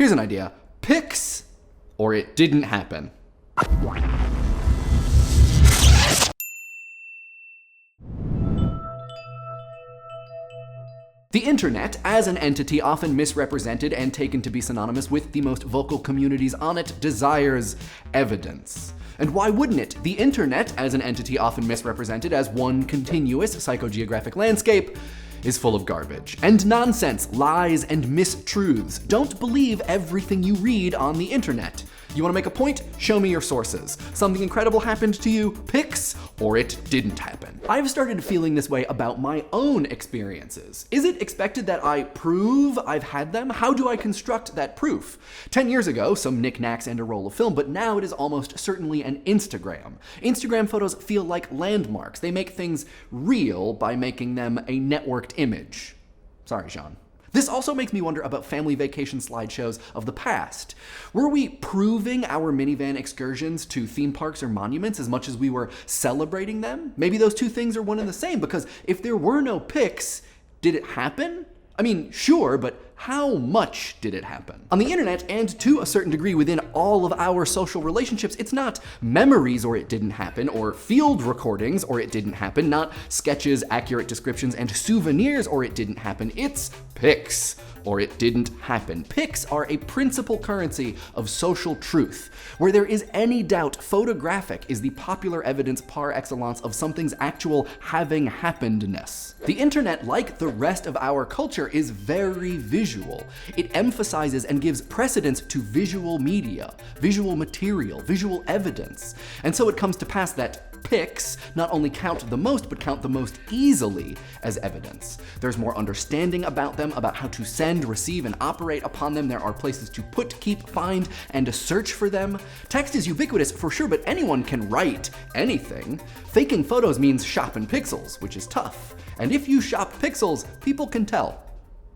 Here's an idea. Pics, or it didn't happen. The internet, as an entity often misrepresented and taken to be synonymous with the most vocal communities on it, desires evidence. And why wouldn't it? The internet, as an entity often misrepresented as one continuous psychogeographic landscape, is full of garbage and nonsense, lies and mistruths. Don't believe everything you read on the internet. You want to make a point? Show me your sources. Something incredible happened to you? Pics, or it didn't happen. I've started feeling this way about my own experiences. Is it expected that I prove I've had them? How do I construct that proof? 10 years ago, some knickknacks and a roll of film, but now it is almost certainly an Instagram. Instagram photos feel like landmarks. They make things real by making them a networked image. Sorry, Sean. This also makes me wonder about family vacation slideshows of the past. Were we proving our minivan excursions to theme parks or monuments as much as we were celebrating them? Maybe those two things are one and the same, because if there were no pics, did it happen? I mean, sure, but how much did it happen? On the internet, and to a certain degree within all of our social relationships, it's not memories or it didn't happen, or field recordings or it didn't happen, not sketches, accurate descriptions, and souvenirs or it didn't happen. It's pics, or it didn't happen. Pics are a principal currency of social truth. Where there is any doubt, photographic is the popular evidence par excellence of something's actual having happenedness. The internet, like the rest of our culture, is very visual. It emphasizes and gives precedence to visual media, visual material, visual evidence. And so it comes to pass that pics not only count the most, but count the most easily as evidence. There's more understanding about them, about how to send, receive, and operate upon them. There are places to put, keep, find, and search for them. Text is ubiquitous for sure, but anyone can write anything. Faking photos means shopping pixels, which is tough. And if you shop pixels, people can tell.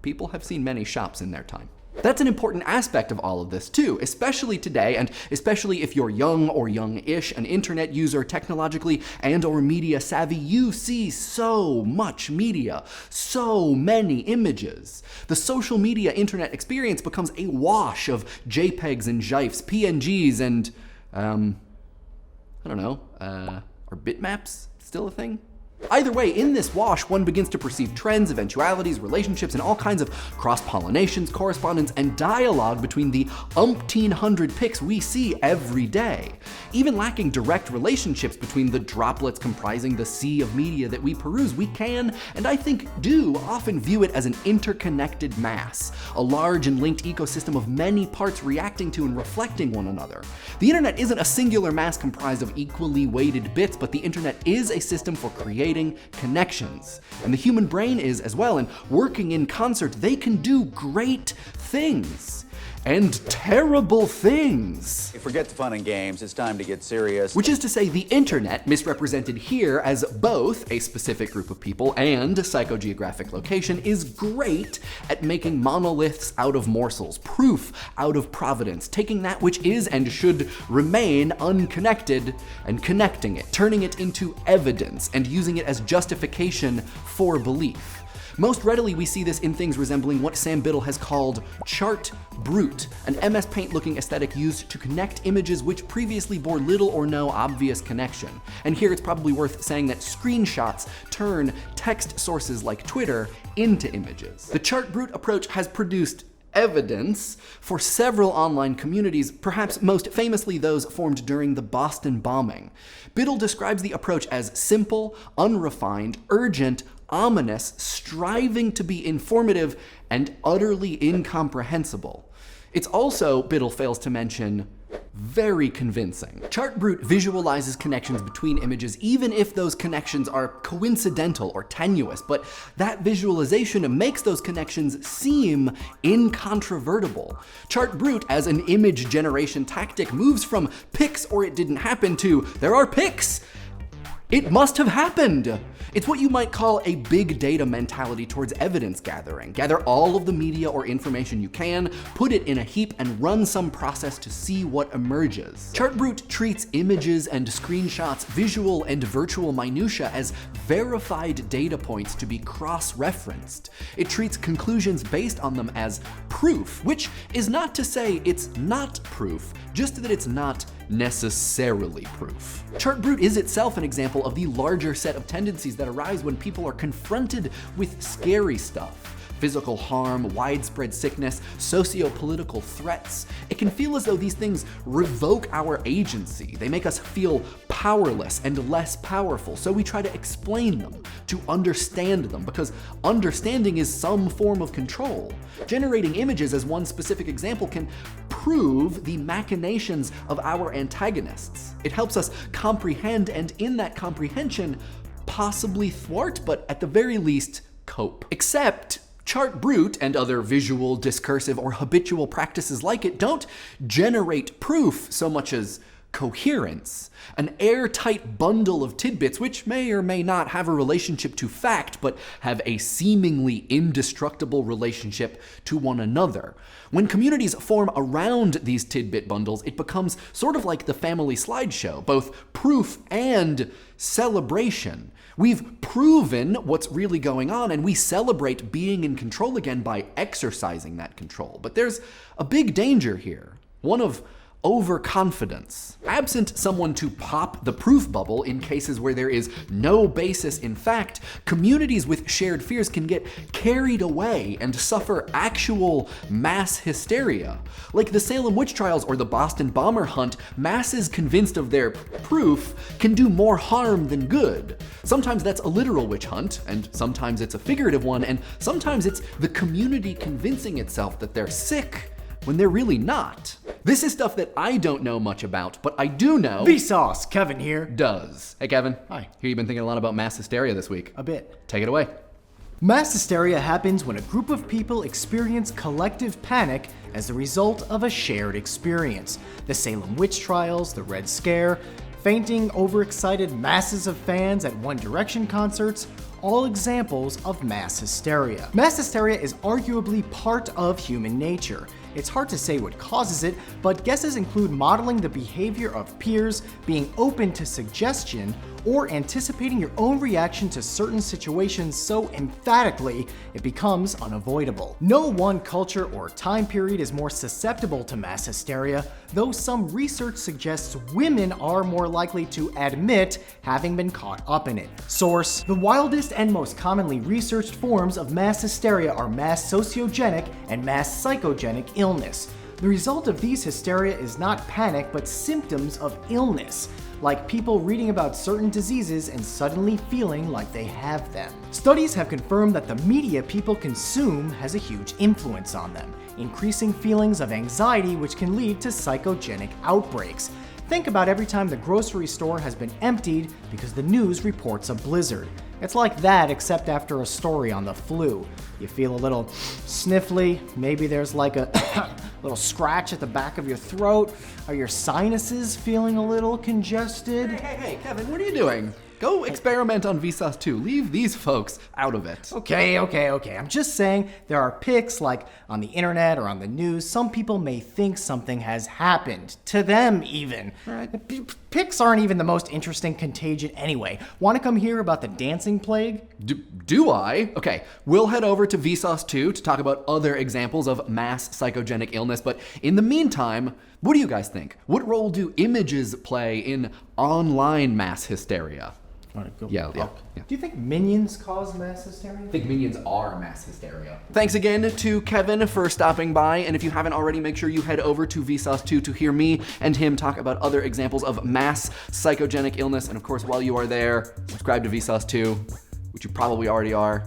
People have seen many shops in their time. That's an important aspect of all of this too, especially today, and especially if you're young or young-ish, an internet user, technologically and or media savvy. You see so much media, so many images. The social media internet experience becomes a wash of JPEGs and GIFs, PNGs, and I don't know, are bitmaps still a thing? Either way, in this wash, one begins to perceive trends, eventualities, relationships, and all kinds of cross-pollinations, correspondence, and dialogue between the umpteen hundred pics we see every day. Even lacking direct relationships between the droplets comprising the sea of media that we peruse, we can, and I think do, often view it as an interconnected mass, a large and linked ecosystem of many parts reacting to and reflecting one another. The internet isn't a singular mass comprised of equally weighted bits, but the internet is a system for creating connections. And the human brain is as well, and working in concert, they can do great things. And terrible things. Forget the fun and games, it's time to get serious. Which is to say, the internet, misrepresented here as both a specific group of people and a psychogeographic location, is great at making monoliths out of morsels, proof out of providence, taking that which is and should remain unconnected and connecting it, turning it into evidence and using it as justification for belief. Most readily, we see this in things resembling what Sam Biddle has called chart brute, an MS Paint-looking aesthetic used to connect images which previously bore little or no obvious connection. And here it's probably worth saying that screenshots turn text sources like Twitter into images. The chart brute approach has produced evidence for several online communities, perhaps most famously those formed during the Boston bombing. Biddle describes the approach as simple, unrefined, urgent, ominous, striving to be informative, and utterly incomprehensible. It's also, Biddle fails to mention, very convincing. Chart brute visualizes connections between images even if those connections are coincidental or tenuous, but that visualization makes those connections seem incontrovertible. Chart brute, as an image generation tactic, moves from pics or it didn't happen to there are pics It must have happened. It's what you might call a big data mentality towards evidence gathering. Gather all of the media or information you can, put it in a heap, and run some process to see what emerges. Chartbrute treats images and screenshots, visual and virtual minutia as verified data points to be cross-referenced. It treats conclusions based on them as proof, which is not to say it's not proof, just that it's not necessarily proof. Chartbrute is itself an example of the larger set of tendencies that arise when people are confronted with scary stuff. Physical harm, widespread sickness, socio-political threats. It can feel as though these things revoke our agency. They make us feel powerless and less powerful, so we try to explain them, to understand them, because understanding is some form of control. Generating images, as one specific example, can prove the machinations of our antagonists. It helps us comprehend, and in that comprehension, possibly thwart, but at the very least, cope. Except, Chartbrute and other visual, discursive, or habitual practices like it don't generate proof so much as coherence, an airtight bundle of tidbits which may or may not have a relationship to fact, but have a seemingly indestructible relationship to one another. When communities form around these tidbit bundles, it becomes sort of like the family slideshow, both proof and celebration. We've proven what's really going on, and we celebrate being in control again by exercising that control. But there's a big danger here, one of overconfidence. Absent someone to pop the proof bubble in cases where there is no basis in fact, communities with shared fears can get carried away and suffer actual mass hysteria. Like the Salem witch trials or the Boston bomber hunt, masses convinced of their proof can do more harm than good. Sometimes that's a literal witch hunt, and sometimes it's a figurative one, and sometimes it's the community convincing itself that they're sick when they're really not. This is stuff that I don't know much about, but I do know Vsauce, Kevin here. does. Hey Kevin. Hi. Hear you've been thinking a lot about mass hysteria this week. A bit. Take it away. Mass hysteria happens when a group of people experience collective panic as a result of a shared experience. The Salem witch trials, the Red Scare, fainting, overexcited masses of fans at One Direction concerts, all examples of mass hysteria. Mass hysteria is arguably part of human nature. It's hard to say what causes it, but guesses include modeling the behavior of peers, being open to suggestion, or anticipating your own reaction to certain situations so emphatically it becomes unavoidable. No one culture or time period is more susceptible to mass hysteria, though some research suggests women are more likely to admit having been caught up in it. Source: the wildest and most commonly researched forms of mass hysteria are mass sociogenic and mass psychogenic illness. The result of these hysteria is not panic, but symptoms of illness, like people reading about certain diseases and suddenly feeling like they have them. Studies have confirmed that the media people consume has a huge influence on them, increasing feelings of anxiety which can lead to psychogenic outbreaks. Think about every time the grocery store has been emptied because the news reports a blizzard. It's like that, except after a story on the flu. You feel a little sniffly, maybe there's like a little scratch at the back of your throat. Are your sinuses feeling a little congested? Hey, Kevin, what are you doing? Go experiment on Vsauce 2. Leave these folks out of it. Okay. I'm just saying there are pics, like on the internet or on the news. Some people may think something has happened. To them, even. Right. Pics aren't even the most interesting contagion anyway. Want to come hear about the dancing plague? Do I? Okay, we'll head over to Vsauce 2 to talk about other examples of mass psychogenic illness, but in the meantime, what do you guys think? What role do images play in online mass hysteria? Yeah. Do you think minions cause mass hysteria? I think minions are mass hysteria. Thanks again to Kevin for stopping by, and if you haven't already, make sure you head over to Vsauce 2 to hear me and him talk about other examples of mass psychogenic illness. And of course, while you are there, subscribe to Vsauce 2, which you probably already are.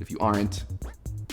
If you aren't,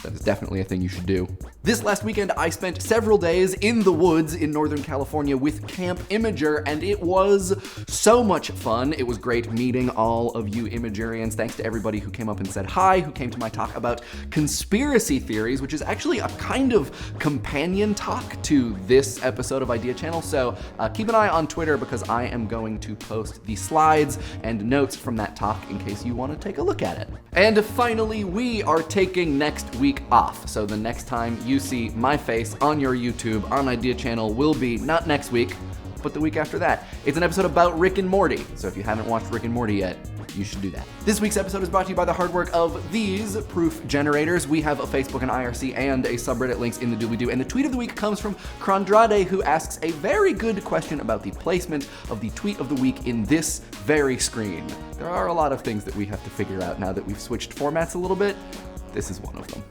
that is definitely a thing you should do. This last weekend, I spent several days in the woods in Northern California with Camp Imager, and it was so much fun. It was great meeting all of you Imagerians. Thanks to everybody who came up and said hi, who came to my talk about conspiracy theories, which is actually a kind of companion talk to this episode of Idea Channel. So keep an eye on Twitter because I am going to post the slides and notes from that talk in case you want to take a look at it. And finally, we are taking next week off. So the next time you see my face on your YouTube on Idea Channel will be not next week, but the week after that. It's an episode about Rick and Morty. So if you haven't watched Rick and Morty yet, you should do that. This week's episode is brought to you by the hard work of these proof generators. We have a Facebook and IRC and a subreddit links in the doobly-doo. And the tweet of the week comes from Crondrade, who asks a very good question about the placement of the tweet of the week in this very screen. There are a lot of things that we have to figure out now that we've switched formats a little bit. This is one of them.